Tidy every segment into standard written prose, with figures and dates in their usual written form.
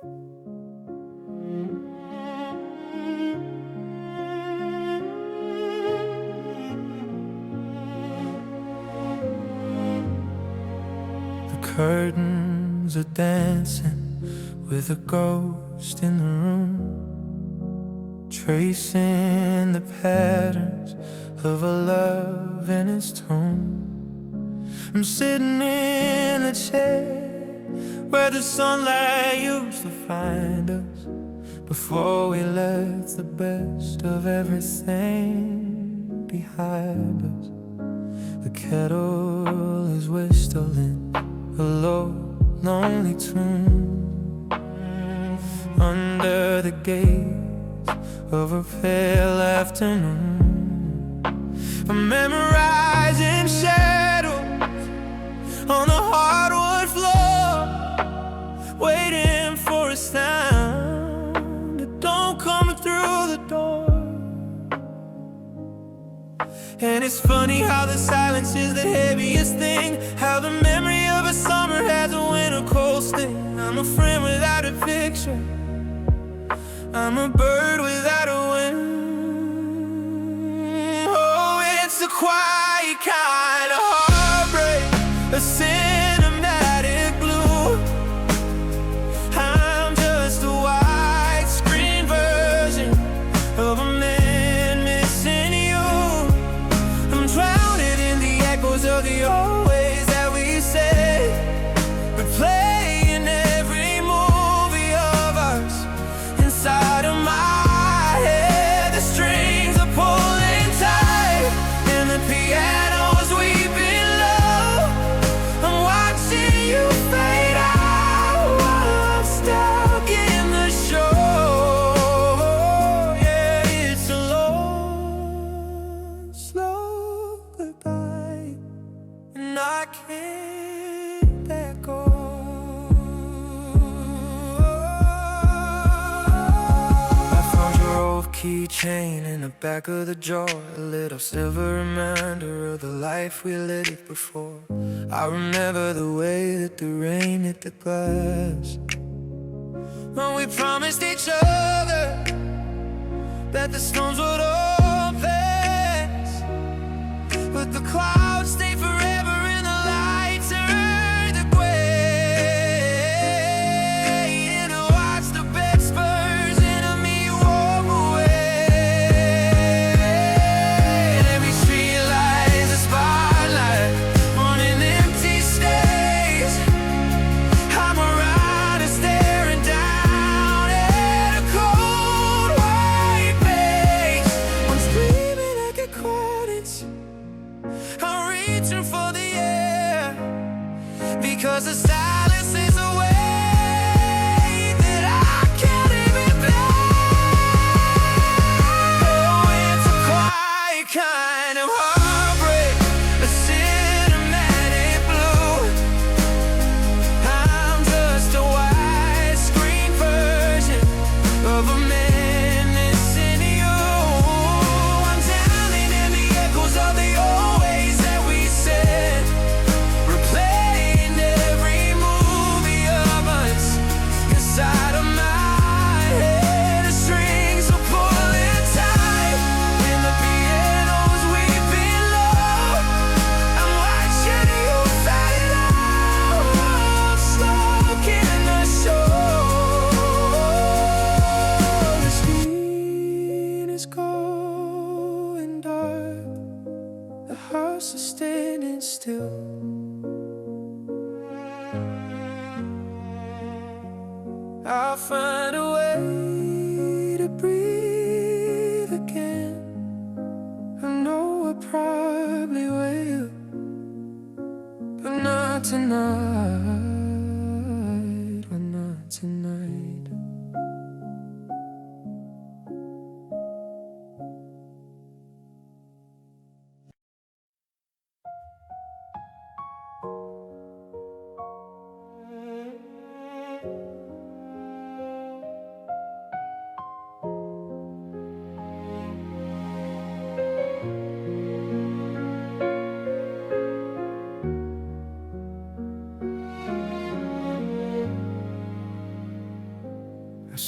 The curtains are dancing with a ghost in the room, tracing the patterns of a love in its tone. I'm sitting in a chair where the sunlight used to find us before we left the best of everything behind us. The kettle is whistling a low, lonely tune under the gaze of a pale afternoon. I'm memorizing shadows on the hardwood floor, waiting for a sound that don't come through the door. And it's funny how the silence is the heaviest thing, how the memory of a summer has a winter cold sting. I'm a friend without a picture, I'm a bird without a wing. Oh, it's a quiet kind of heartbreak, a cinematic blue. I'm just a widescreen version of a man missing you. I'm drowning in the echoes of the old ways that we said, replaying every movie of ours inside of my head. The strings are pulling tight and the piano's weeping low. I'm watching you fade out while I'm stuck in the show. Yeah, it's a long, slow goodbye, and I can't let go. I found your old keychain in the back of the drawer, a little silver reminder of the life we lived before. I remember the way that the rain hit the glass when we promised each other that the storms would all pass, but the clouds stay forever and the lights turn to gray. And I watch the bed spurs into me walk away. And every street light is a spotlight on an empty stage. I'm a rider staring down at a cold white page. I'm screaming, I get caught in. I'm reaching for the air because the silence is a way that I can't even bear. Oh, it's a quiet kind of heartbreak, a cinematic blue. I'm just a widescreen version of a man missing you. I'm drowning in the echoes of the old ways that we said, replaying every movie of us inside of my head. The strings are pulling tight and the piano's weeping low. I'm watching you fade out, stuck in the show. The screen is going dark, the house is standing still. I'll find a way to breathe again. I know I probably will, but not tonight, but not tonight.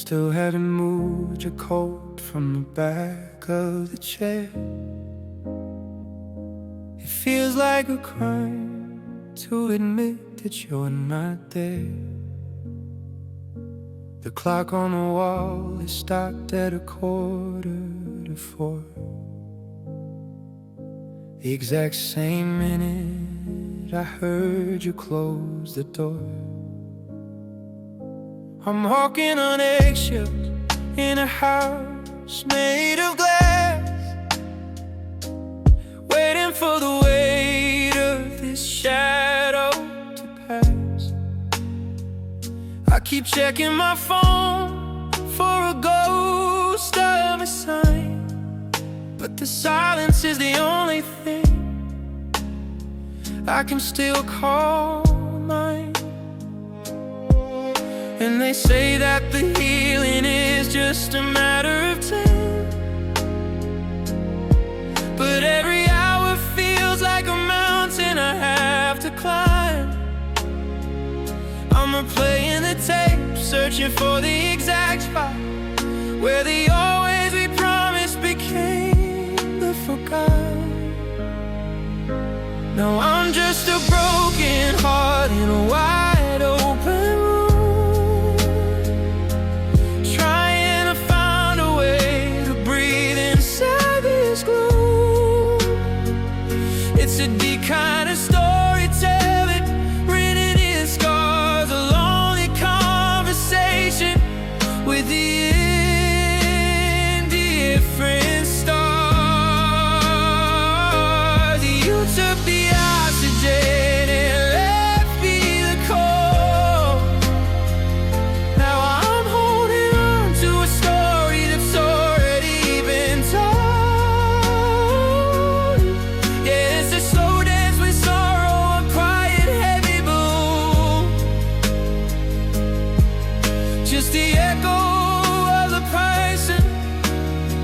still haven't moved your coat from the back of the chair. It feels like a crime to admit that you're not there. The clock on the wall is stopped at 4:45. The exact same minute I heard you close the door. I'm walking on eggshells in a house made of glass, waiting for the weight of this shadow to pass. I keep checking my phone for a ghost of a sign, but the silence is the only thing I can still call mine. And they say that the healing is just a matter of time, but every hour feels like a mountain I have to climb. I'm replaying the tape, searching for the exact spot where the always we promised became the forgotten. Now I'm just a broken heart in a wide open room, trying to find a way to breathe inside this gloom. It's a deep kind of storytelling, written in scars, a lonely conversation with the indifferent stars. You took the oxygen and left me the cold. Now I'm holding on to a story that's already been told. Yeah, it's a slow dance with sorrow, a quiet heavy bloom, just the echo of the person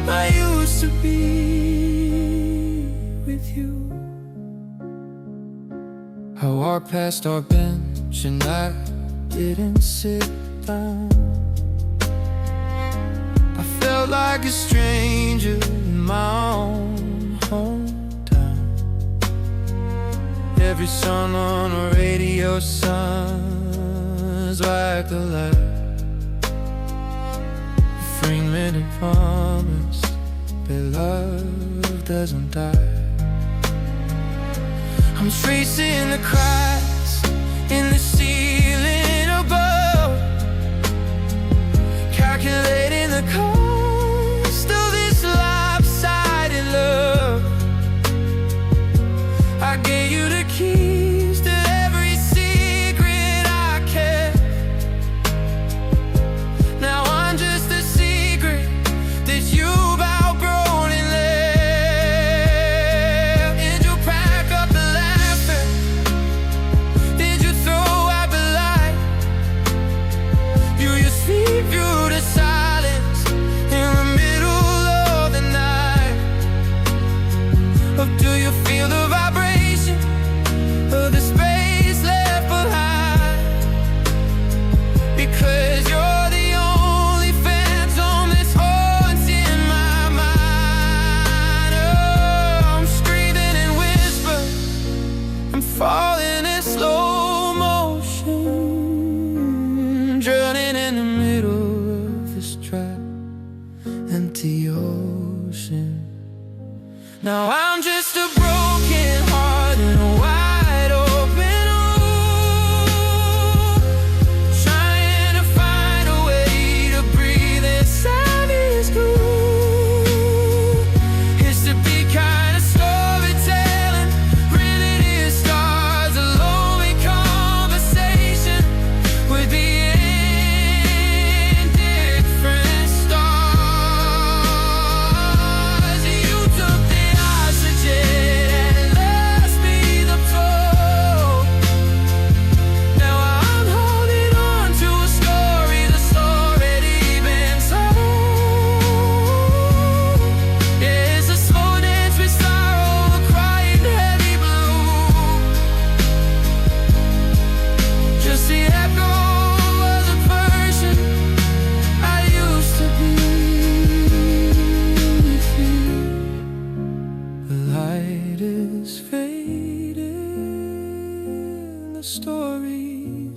I used to be with you. I walked past our bench and I didn't sit down. I felt like a stranger in my own hometown. Every song on the radio sounds like the last. Freeman had promised that love doesn't die. I'm tracing the cracks in the ceiling above, calculating the cost of this lopsided love. I gave you the keys to every secret I kept. Now I'm just a secret that you've outgrown and left. And you'll pack up the laughter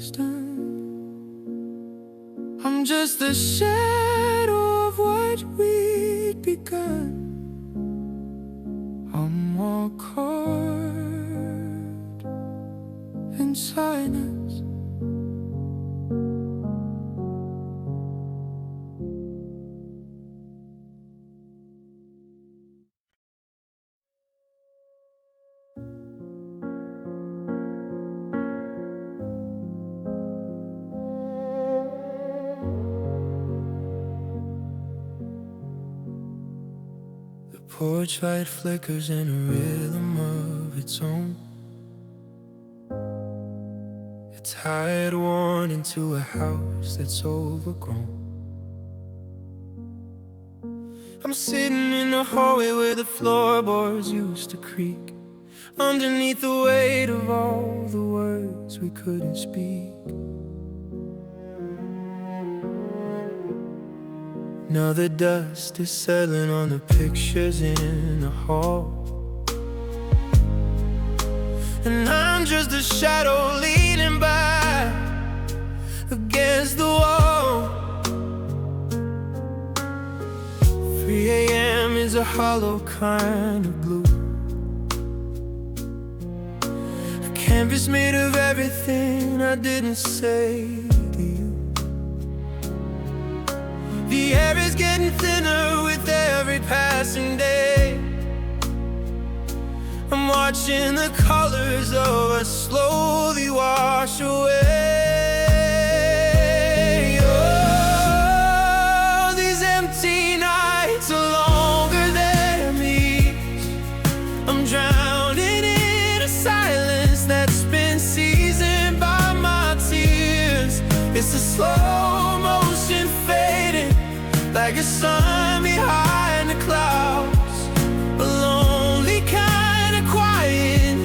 done. I'm just the shadow of what we'd begun. I'm more caught in silence. The porch light flickers in a rhythm of its own. A tide worn into a house that's overgrown. I'm sitting in the hallway where the floorboards used to creak, underneath the weight of all the words we couldn't speak. Now the dust is settling on the pictures in the hall, and I'm just a shadow leaning back against the wall. 3 a.m. is a hollow kind of blue, a canvas made of everything I didn't say to you. The air is getting thinner with every passing day. I'm watching the colors of us slowly wash away. Oh, these empty nights are longer than these. I'm drowning in a silence that's been seasoned by my tears. It's a slow motion fading, like a sun behind the clouds, a lonely kind of quiet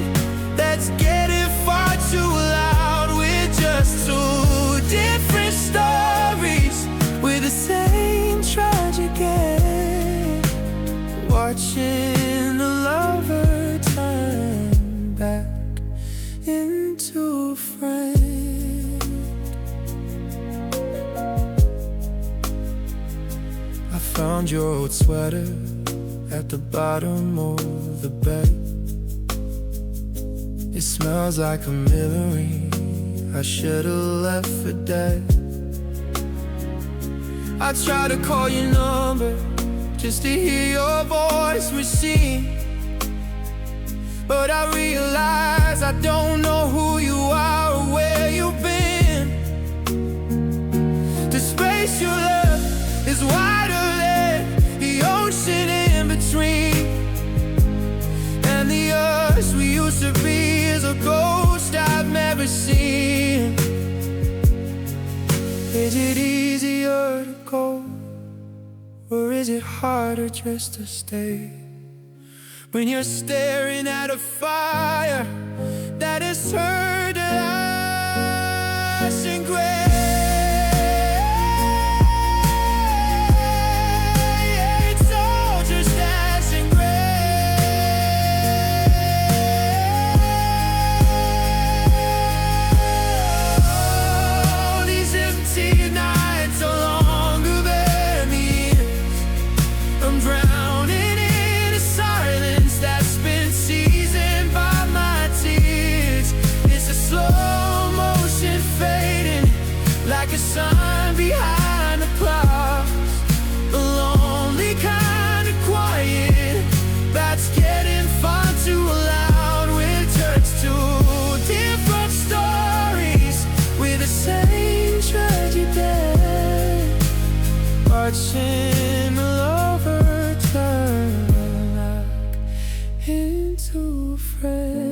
that's getting far too loud. We're just two different stories with the same tragic end, watching the lover turn back into a friend. I found your old sweater at the bottom of the bed. It smells like a memory I should've left for dead. I tried to call your number just to hear your voice machine, but I realize I don't know who you are or where you've been. The space you left is wider than the ocean in between, and the us we used to be is a ghost I've never seen. Is it easier to go, or is it harder just to stay, when you're staring at a fire that is turned to ash and gray? Like a sun behind the clouds, a lonely kind of quiet that's getting far too loud. We're just two different stories with the same tragic end, watching the lover turn back into a friend.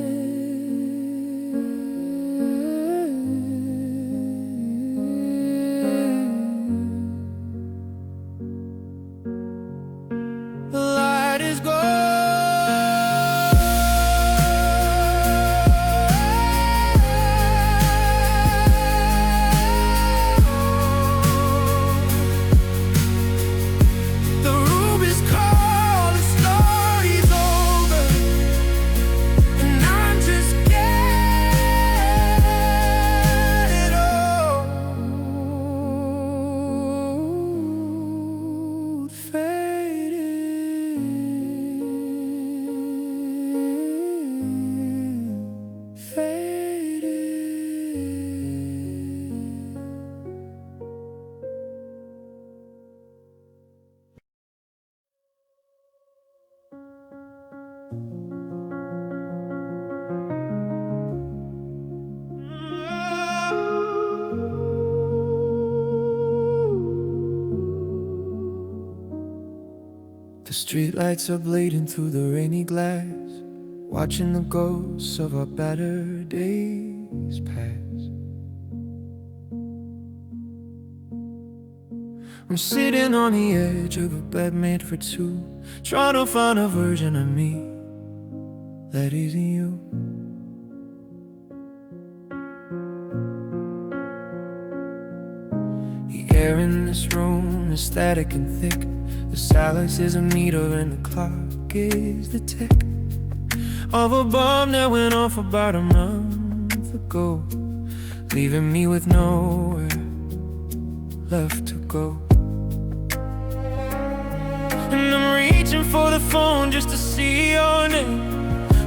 streetlights are bleeding through the rainy glass, watching the ghosts of our better days pass. I'm sitting on the edge of a bed made for two, trying to find a version of me that isn't you. The air in this room is static and thick. The silence is a meter and the clock is the tick of a bomb that went off about a month ago, leaving me with nowhere left to go. And I'm reaching for the phone just to see your name,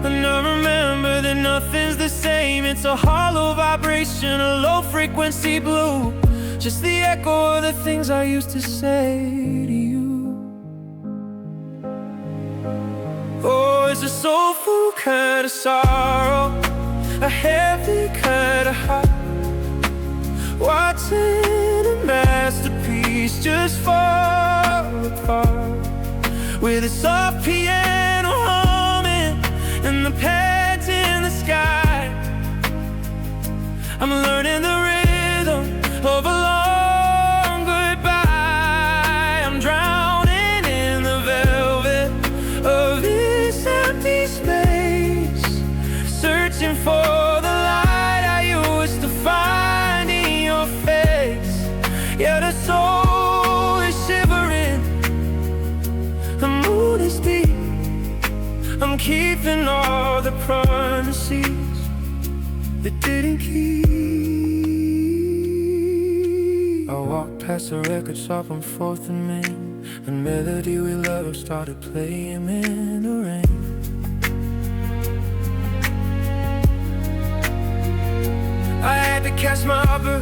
and I remember that nothing's the same. It's a hollow vibration, a low frequency blue, just the echo of the things I used to say to you. Oh, it's a soulful kind of sorrow, a heavy kind of heart, watching a masterpiece just fall apart, with a soft piano humming and the pads in the sky. I'm learning the rhythm of a long goodbye. I'm drowning in the velvet of this empty space, searching for the light I used to find in your face. Yeah, the soul is shivering, the mood is deep. I'm keeping all the promises that didn't keep. I walked past the record shop on 4th and Main. The melody we love started playing in the rain. I had to catch my upper,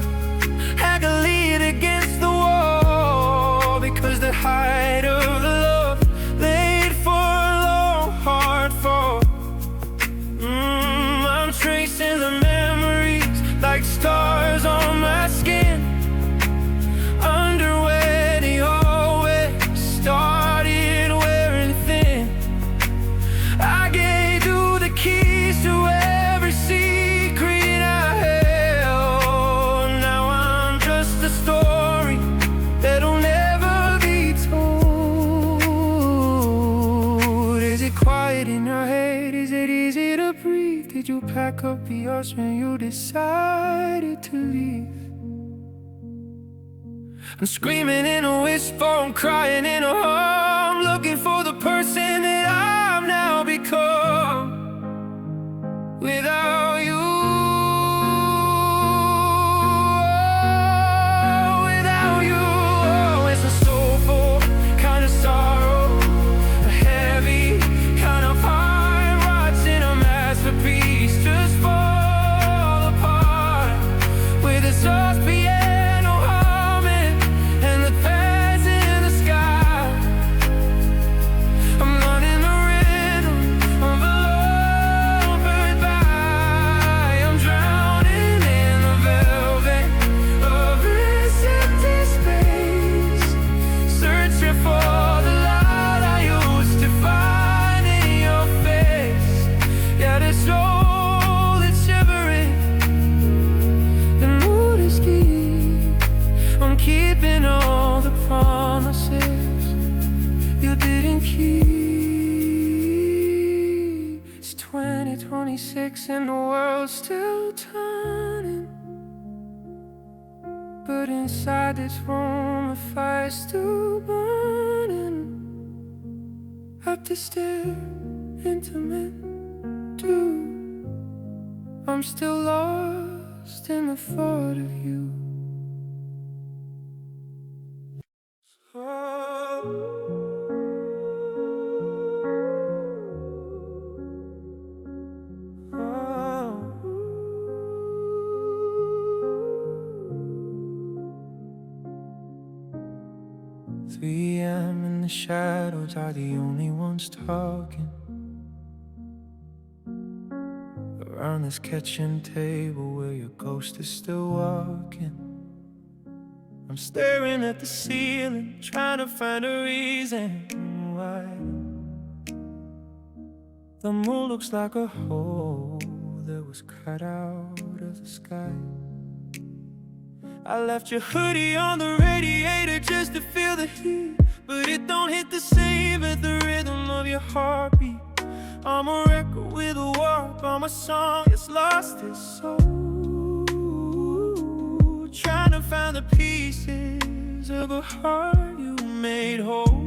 had to lean against the wall, because the height of the love laid for a long hard fall. I'm tracing the memories like stars on my skin, underwear they always started wearing thin. I gave you the keys to every secret I held. Now I'm just a story that'll never be told. Is it quiet in your head? Is it easy to breathe? Did you pack up yours when you decided to leave? I'm screaming in a whisper, I'm crying in a hum, looking for the person that I've now become without you. Without you, oh, it's a soulful kind of sorrow, a heavy kind of heart, watching a masterpiece just fall apart, with a soft piano humming and the pads in the sky. I'm learning the rhythm of a long goodbye. I'm drowning in the velvet of this empty space, searching for the light I used to find in your face. Yeah, this soul is shivering, the mood is deep. I'm keeping all the promises you didn't keep. It's 2026 and the world's still turning, but inside this room a fire's still burning. Up the stair, intimate too. I'm still lost in the thought of you. Three AM and the shadows are the only ones talking around this kitchen table where your ghost is still walking. I'm staring at the ceiling, trying to find a reason why The moon looks like a hole that was cut out of the sky. I left your hoodie on the radiator just to feel the heat, but it don't hit the same as the rhythm of your heartbeat. I'm a record with a warp, I'm a song that's lost its soul, trying to find the pieces of a heart you made whole.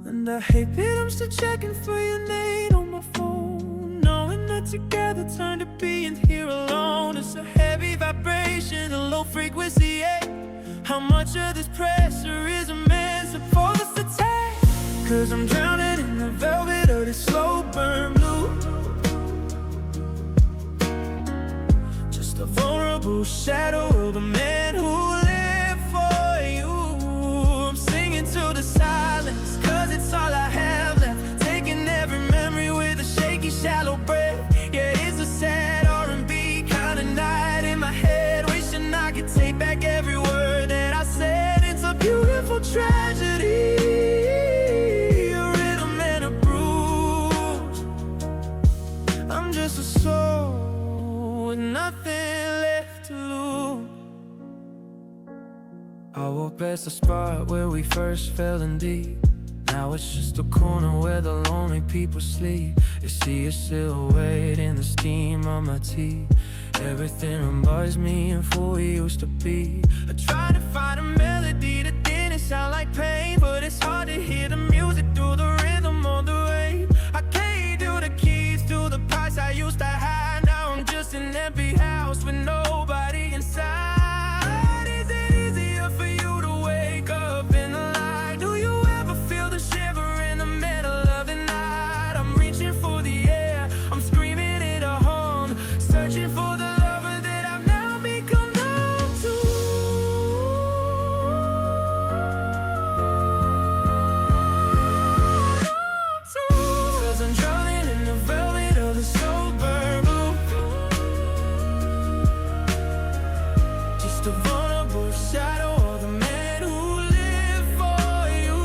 And I hate that I'm still checking for your name on my phone, knowing that together turned to being here alone. It's a heavy vibration, a low frequency, yeah. How much of this pressure is a man supposed to take? 'Cause I'm drowning in the velvet of this slow burn blue. Just a vulnerable shadow of a man who lived for you. I'm singing to the silence, 'cause it's all I have left. Taking every memory with a shaky, shallow breath. Yeah, it's a sad R&B kind of night in my head, wishing I could take back every word that I said. It's a beautiful tragedy, a rhythm and a bruise. I'm just a soul with nothing left to lose. I walk past the spot where we first fell in deep. Now it's just a corner where the lonely people sleep. You see a silhouette in the steam on my teeth. Everything reminds me of who we used to be. I try to find a melody that didn't sound like pain, but it's hard to hear the music through the rhythm of the wave. I can't do the keys to the price I used to have. Now I'm just an empty house with nobody inside. Is it easier for you to wake up in the light? Do you ever feel the shiver in the middle of the night? I'm reaching for the air, I'm screaming it a home, searching for the lover that I've now become numb to. 'Cause I'm drowning in the velvet of the sober blue. Just a vulnerable shadow of the man who lived for you.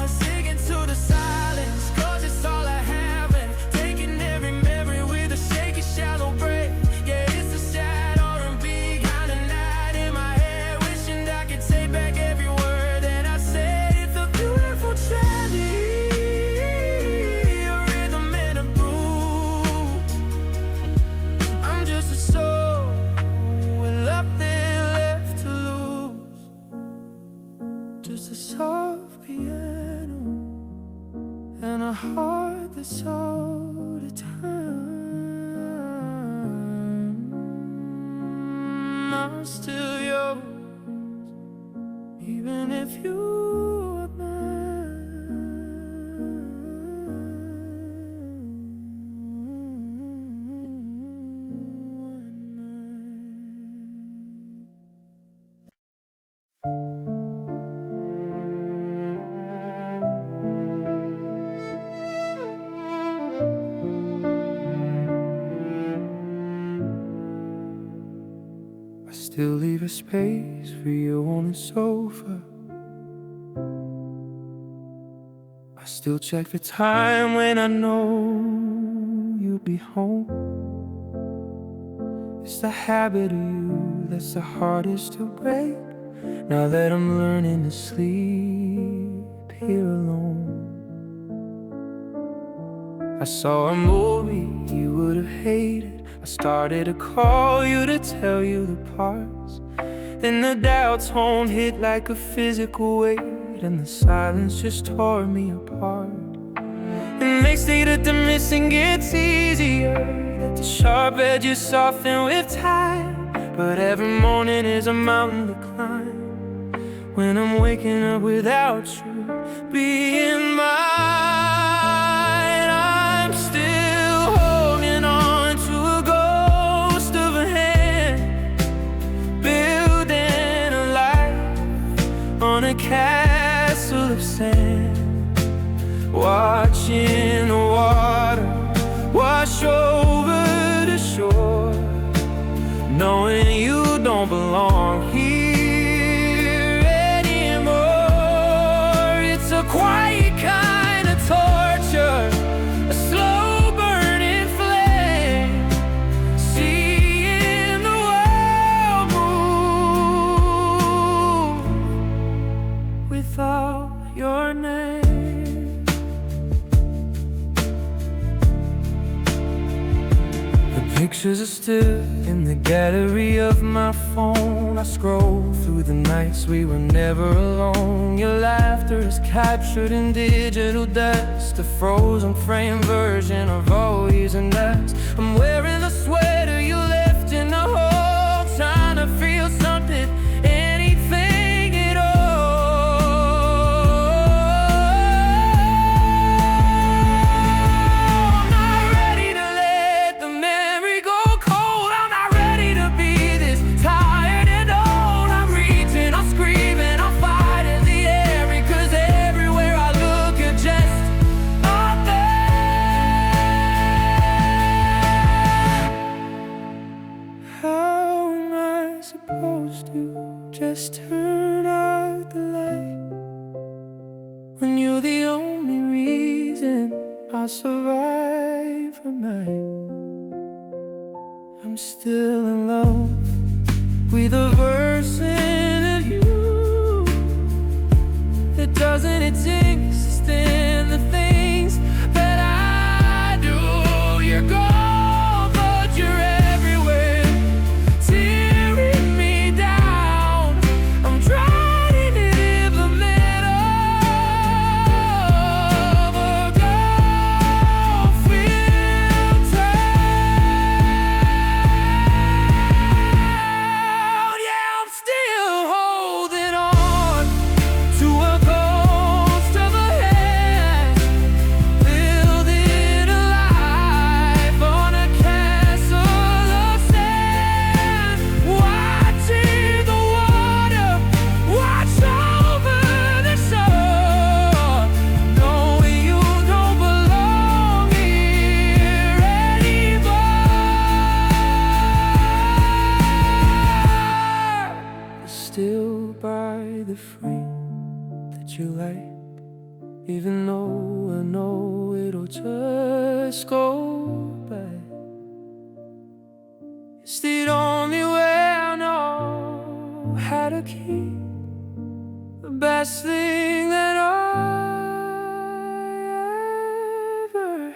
I sing into the silence, 'cause it's all I have, and taking every memory with a shaky, shallow breath. Yeah, it's a sad R&B kind of night in my head, wishing I could take back every word that I said. It's a beautiful tragedy, a rhythm and a bruise. I'm just a soul with nothing left to lose. Just a soft piano and a heart that's out of time. I'm still yours, even if you are mine. I still leave a space for you on the sofa. I still check the time when I know you'll be home. It's the habit of you that's the hardest to break, now that I'm learning to sleep here alone. I saw a movie you would have hated. I started to call you to tell you the parts. Then the doubt tone hit like a physical weight, and the silence just tore me apart. And next day that the missing gets easier, that the sharp edges soften with time. But every morning is a mountain to climb, when I'm waking up without you being mine. I'm still holding on to a ghost of a hand, building a life on a castle of sand, watching the water wash over the shore, knowing you don't belong here anymore. Pictures are still in the gallery of my phone. I scroll through the nights we were never alone. Your laughter is captured in digital dust, a frozen frame version of always and us. I'm wearing the sweater you left in the hole, trying to feel something, anything at all. I'm not ready to let the memory go cold. I'm not ready to be this tired and old. I'm reaching, I'm screaming, I'm fighting the air, because everywhere I look you're just up there. How am I supposed to just turn out the light when you're the only reason I survive at night? I'm still in love with a version of you that doesn't exist in the things that I do. You're gone, but you're everywhere, tearing me down. I'm trying to live the middle of a Gulf winter. Yeah, I'm still holding on to a ghost of a head, building a life on a castle of sand, watching the water wash over the shore, knowing you don't belong here anymore. Still by the frame that you like, even though I know it'll just go by. It's the only way I know how to keep the best thing that I ever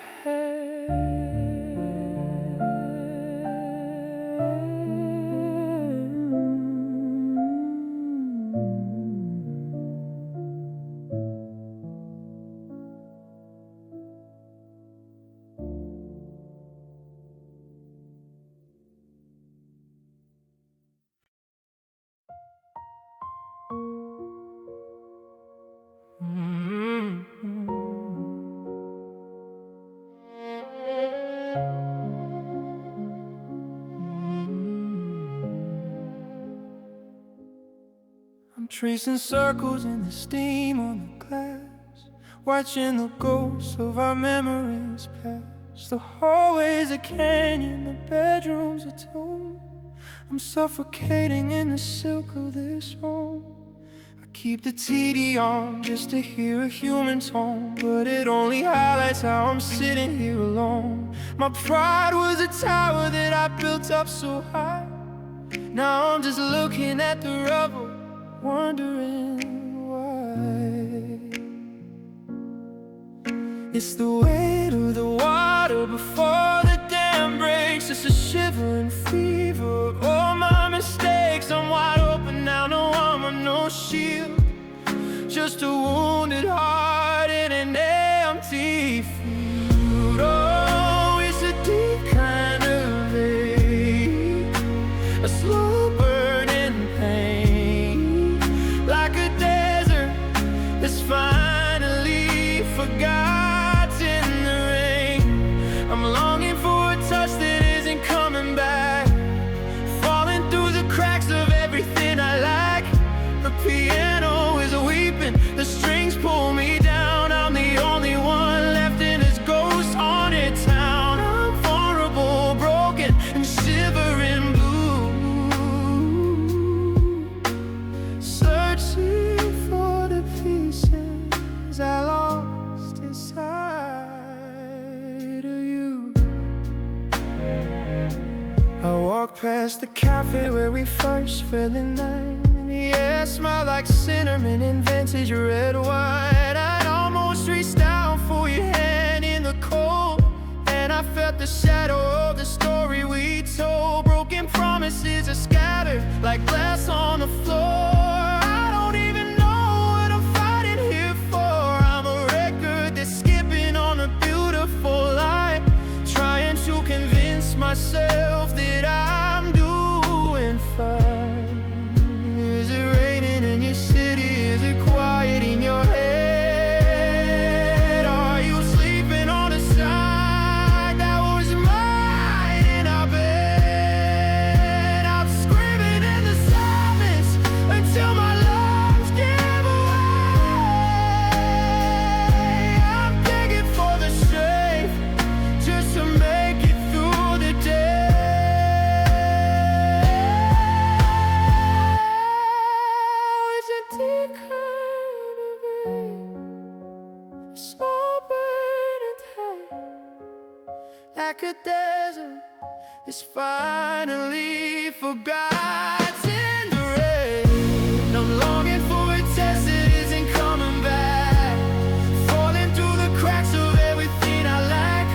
I'm tracing circles in the steam on the glass, watching the ghosts of our memories pass. The hallway's a canyon, the bedroom's a tomb. I'm suffocating in the silk of this room. I keep the TV on just to hear a human tone, but it only highlights how I'm sitting here alone. My pride was a tower that I built up so high. Now I'm just looking at the rubble, wondering why. It's the weight of the water before the dam breaks. It's a shivering fever of all my mistakes. I'm wide open now, no armor, no shield, just a wounded heart in an empty field. Oh, it's a deep kind of ache, a slow burning pain, like a desert that's finally forgotten the rain. I'm longing for a touch that isn't coming back, falling through the cracks of everything I like. The piano is weeping, the strings pull me down. I'm the only one left in this ghost-haunted town. I'm vulnerable, broken, and shivering blue, searching for the pieces I lost inside of you. I walk past the cafe where we first fell in line. The air smelled like cinnamon and vintage red wine. I'd almost reached down for your hand in the cold, and I felt the shadow of the story we like glass on the floor. I don't even know what I'm fighting here for. I'm a record that's skipping on a beautiful line, trying to convince myself that I'm doing fine. Is it raining in your city? Is it quiet in your head? Are you sleeping on the side that was mine in our bed? I'm screaming in the silence until my lungs give away. I'm begging for the strength just to make it through the day. It's a deep kind of rain, small burning time, like a desert is finally forgotten the rain. I'm longing for a test that isn't coming back, falling through the cracks of everything I lack.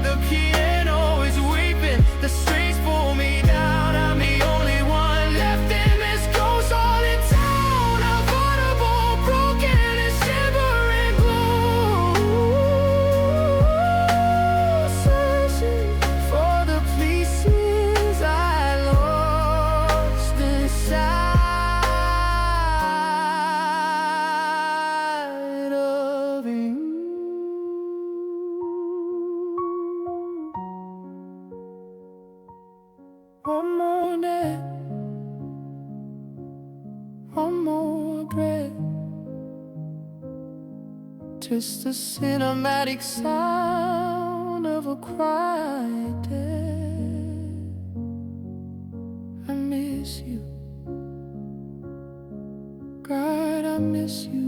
The piano is weeping, the strings pull me down. I'm the only one left in this ghost haunted town. I'm vulnerable, broken, and shivering glow, searching for the pieces I lost inside of you. One more night, one more breath, just the cinematic sound of a quiet day. I miss you, God, I miss you.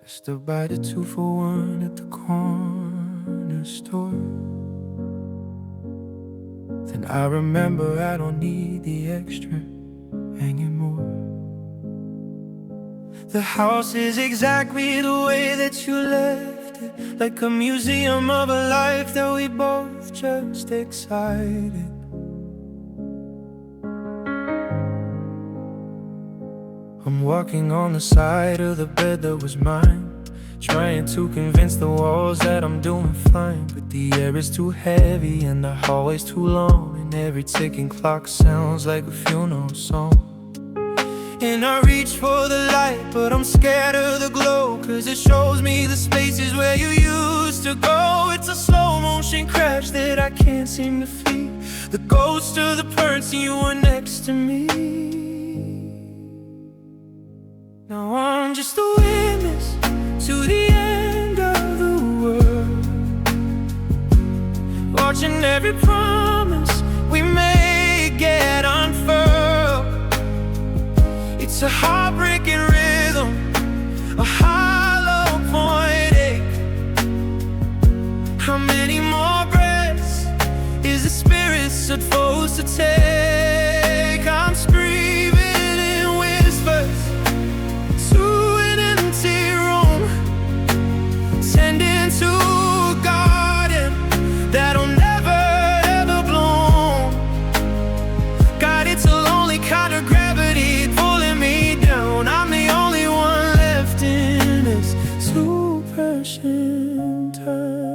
I stood by the 2-for-1 at the corner store. Then I remember I don't need the extra anymore. The house is exactly the way that you left it, like a museum of a life that we both just excited. I'm walking on the side of the bed that was mine, trying to convince the walls that I'm doing fine. But the air is too heavy and the hallway's too long, and every ticking clock sounds like a funeral song. And I reach for the light, but I'm scared of the glow, 'cause it shows me the spaces where you used to go. It's a slow motion crash that I can't seem to flee, the ghost of the person you were next to me. Now I'm just a witness to the end of the world, watching every promise we made get unfurled. It's a heartbreaking rhythm, a hollow point ache. How many more breaths is the spirit supposed to take? I'm screaming in whispers to an empty room, tending to a garden that'll never ever bloom. God, it's a lonely kind of gravity pulling me down. I'm the only one left in this 2% time.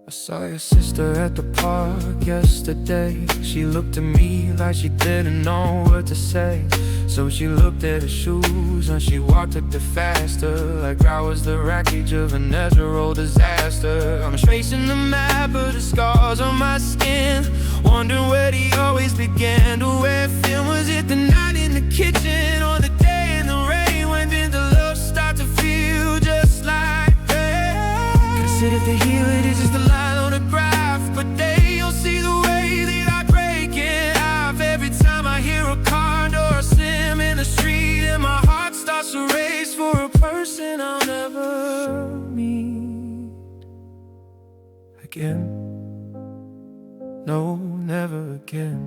I saw your sister at the park yesterday. She looked at me like she didn't know what to say. So she looked at her shoes and she walked a bit faster, like I was the wreckage of a natural disaster. I'm tracing the map of the scars on my skin, wondering where they always began. To where it film, was it the night in the kitchen or the day in the rain? When did the love start to feel just like that? Consider the heal, it is just a line on a graph, but they don't see the way that I break it off. Every time I hear a car door slam in the street, and my heart starts to race for a person again. No, never again.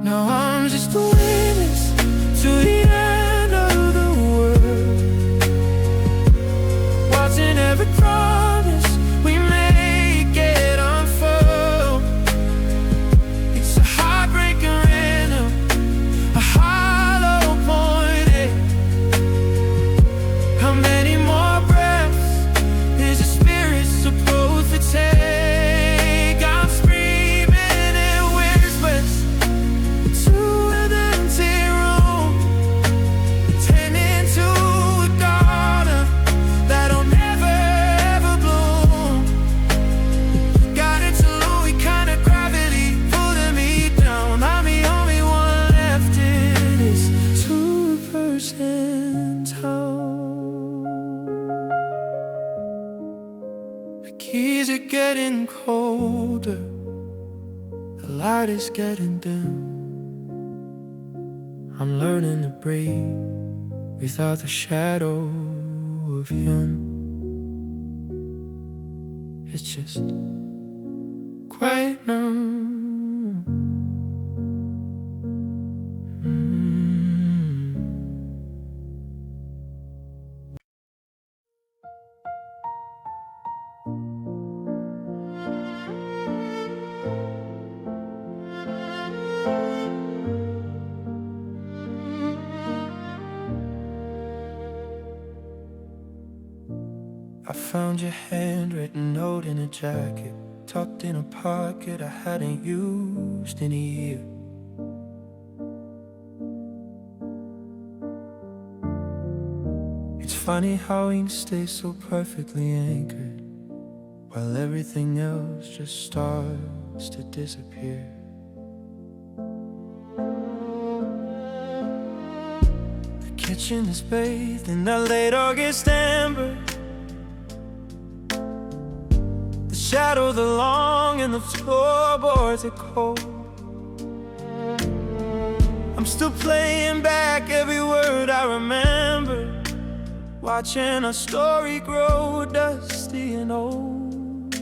Now I'm just a witness to the end of the world, watching every promise we make it unfurl. It's a heartbreaking rhythm, a hollow pointed. How many more breaths is a spirit supposed to take? I'm screaming in whispers to an empty room, tending to a garden that'll never ever bloom. Got into Louis kind of gravity pulling me down. I'm the only one left in this two-person town. The keys are getting colder, the light is getting dim. I'm learning to breathe without the shadow of him. It's just quiet now. I found your handwritten note in a jacket, tucked in a pocket I hadn't used in a year. It's funny how ink stays so perfectly anchored, while everything else just starts to disappear. The kitchen is bathed in that late August amber, shadow the long and the floorboards are cold. I'm still playing back every word I remember, watching our story grow dusty and old.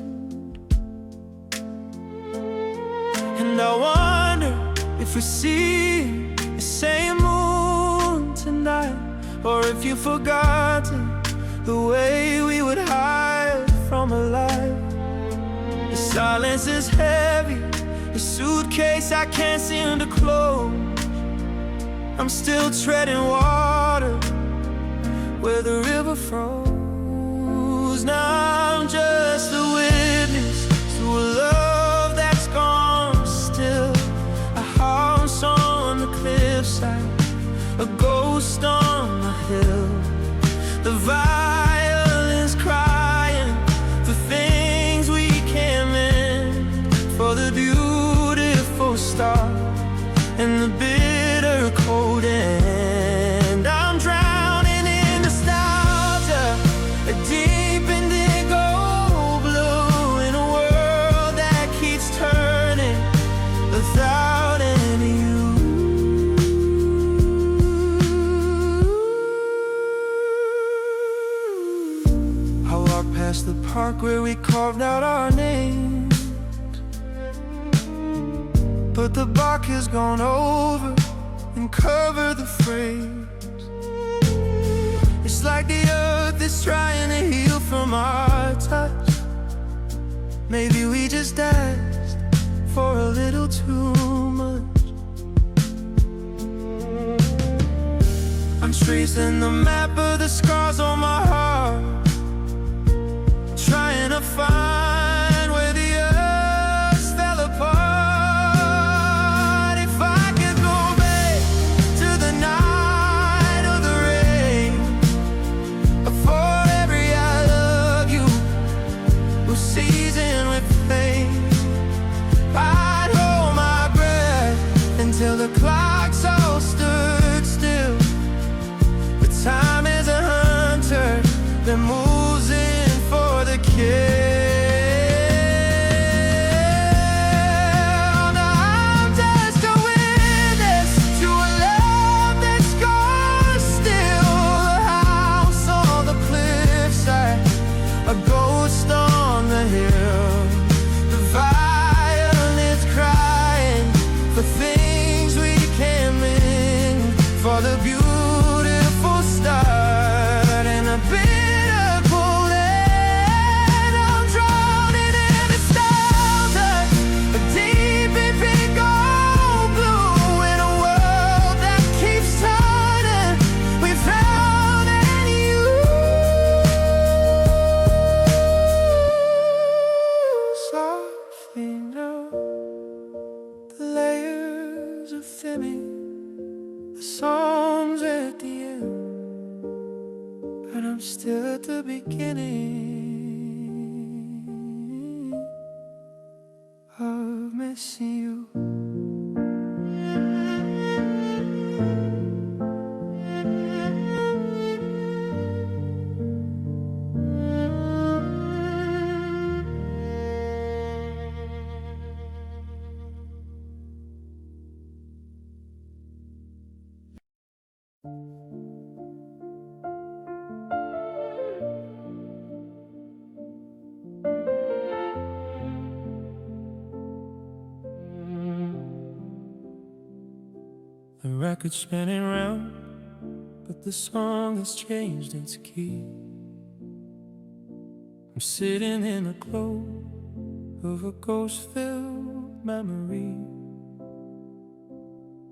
And I wonder if we see the same moon tonight, or if you've forgotten the way we would hide from a light. The silence is heavy, the suitcase I can't seem to close. I'm still treading water where the river froze. Now I'm just a witness to a love that's gone still, a house on the cliffside, a ghost on the hill. The violins crying for things we can't mend, for the beautiful start and the bitter cold end. I'm drowning in nostalgia, a deep indigo blue, in a world that keeps turning without any you. I walk past the park where we carved out our names, but the bark has gone over and covered the frames. It's like the earth is trying to heal from our touch. Maybe we just asked for a little too much. I'm tracing the map of the scars on my heart, trying to find where the earth fell apart. Till the clocks all stood still. But time is a hunter that moves in for the kill. Now I'm just a witness to a love that's gone still, a house on the cliffside, a ghost on we can mend for the beautiful start and a bitter cold end. I'm drowning in nostalgia, a deep in pink or blue, in a world that keeps turning. We found in you. Softly now, the layers are thinning, the song's at the end, but I'm still at the beginning of missing you. The record's spinning round, but the song has changed its key. I'm sitting in the glow of a ghost-filled memory.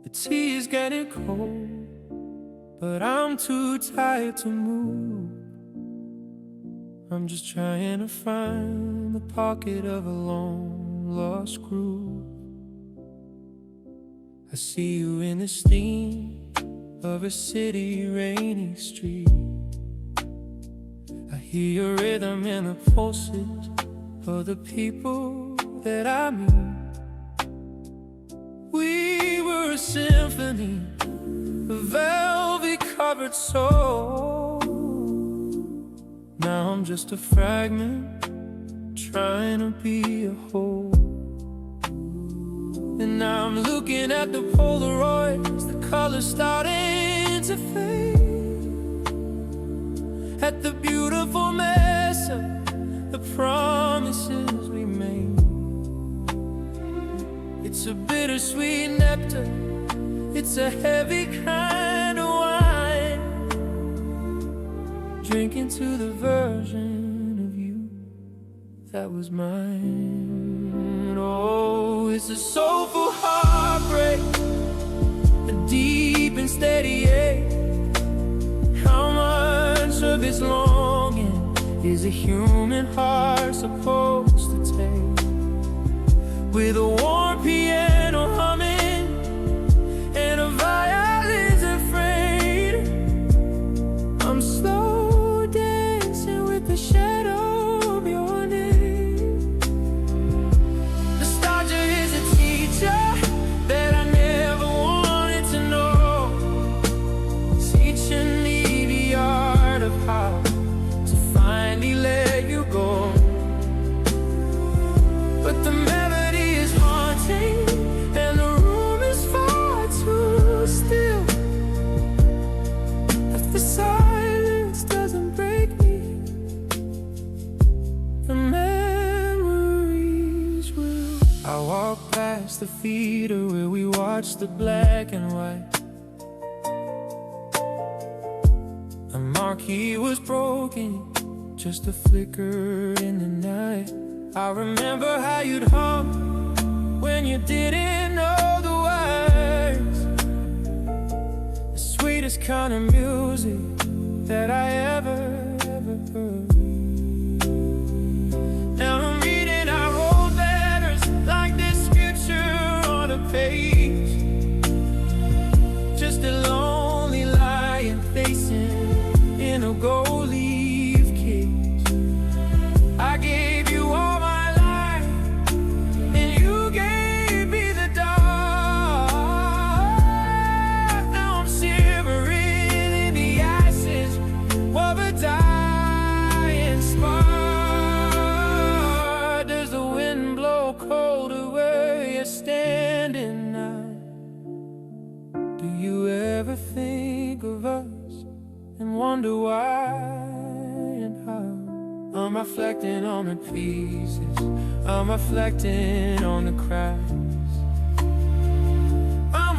The tea is getting cold, but I'm too tired to move. I'm just trying to find the pocket of a long-lost groove. I see you in the steam of a city rainy street. I hear your rhythm in the pulses of the people that I meet. We were a symphony, a velvet covered soul. Now I'm just a fragment trying to be a whole. And now I'm looking at the Polaroids, the colors starting to fade, at the beautiful mess of the promises we made. It's a bittersweet nectar, it's a heavy kind of wine, drinking to the version of you that was mine. Oh, it's a soulful heartbreak, a deep and steady ache. How much of this longing is a human heart supposed to take? With a warm piano humming and a violin's afraid, I'm slow dancing with the shadow of your name. Nostalgia is a teacher that I never wanted to know, teaching me the art of how to finally let you go. But the melody is haunting and the room is far too still. If the silence doesn't break me, the memories will. I walk past the theater where we watched the black and white. The marquee was broken, just a flicker in the night. I remember how you'd hum when you didn't know the words, the sweetest kind of music that I ever heard. Now I'm reading our old letters like this scripture on a page, just a lonely lion facing in a gold leaf cage. I gave you all my life and you gave me the dark. Now I'm shivering in the ashes of a dying spark. Does the wind blow colder where you're standing now? Do you ever think of us and wonder why and how? I'm reflecting on the pieces, I'm reflecting on the cracks. I'm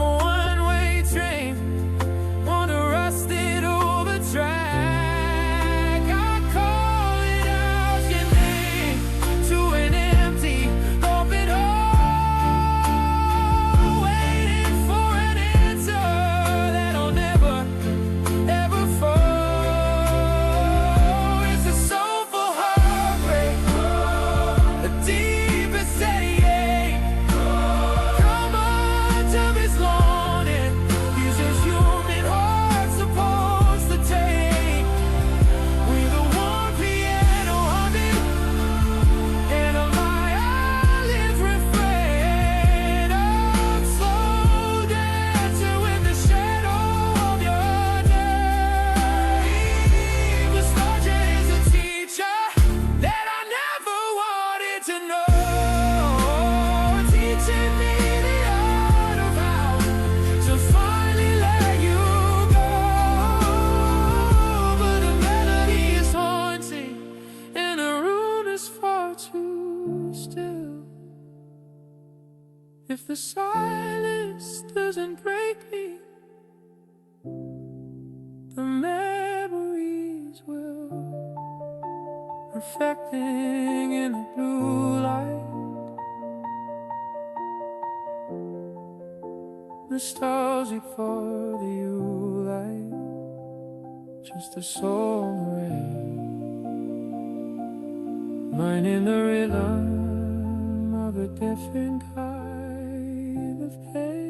If the silence doesn't break me, the memories will, reflecting in the blue light. Nostalgic for the you light, just a soul rain. Mine in the rhythm of a different kind of pain.